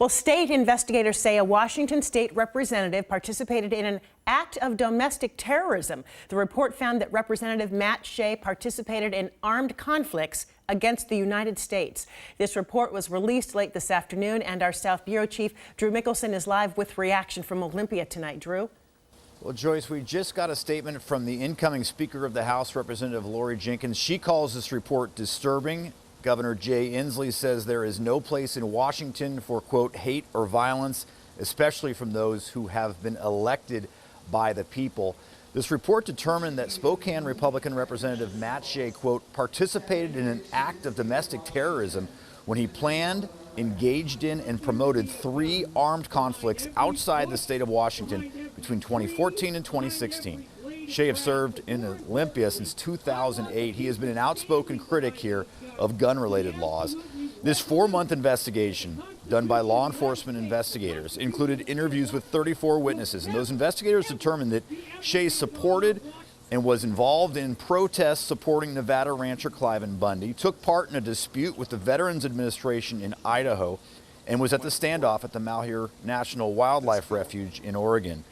Well, state investigators say a Washington state representative participated in an act of domestic terrorism. The report found that Representative Matt Shea participated in armed conflicts against the United States. This report was released late this afternoon, and our South Bureau Chief Drew Mickelson is live with reaction from Olympia tonight. Drew? Well, Joyce, we just got a statement from the incoming Speaker of the House, Representative Lori Jenkins. She calls this report disturbing. Governor Jay Inslee says there is no place in Washington for, quote, hate or violence, especially from those who have been elected by the people. This report determined that Spokane Republican Representative Matt Shea, quote, participated in an act of domestic terrorism when he planned, engaged in, and promoted 3 armed conflicts outside the state of Washington between 2014 and 2016. Shea has served in Olympia since 2008. He has been an outspoken critic here of gun-related laws. This 4-month investigation done by law enforcement investigators included interviews with 34 witnesses, and those investigators determined that Shea supported and was involved in protests supporting Nevada rancher Cliven Bundy, took part in a dispute with the Veterans Administration in Idaho, and was at the standoff at the Malheur National Wildlife Refuge in Oregon.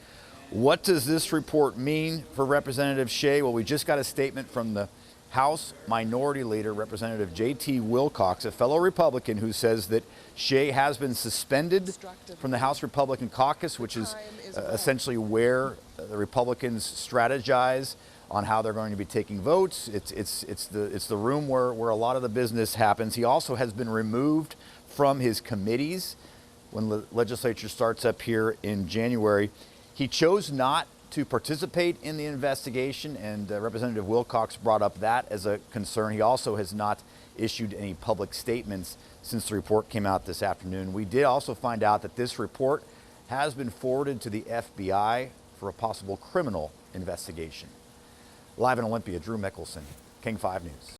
What does this report mean for Representative Shea? Well, we just got a statement from the House Minority Leader, Representative J.T. Wilcox, a fellow Republican, who says that Shea has been suspended from the House Republican Caucus, which is essentially where the Republicans strategize on how they're going to be taking votes. It's the room where a lot of the business happens. He also has been removed from his committees when the legislature starts up here in January. He chose not to participate in the investigation, and Representative Wilcox brought up that as a concern. He also has not issued any public statements since the report came out this afternoon. We did also find out that this report has been forwarded to the FBI for a possible criminal investigation. Live in Olympia, Drew Mickelson, King 5 News.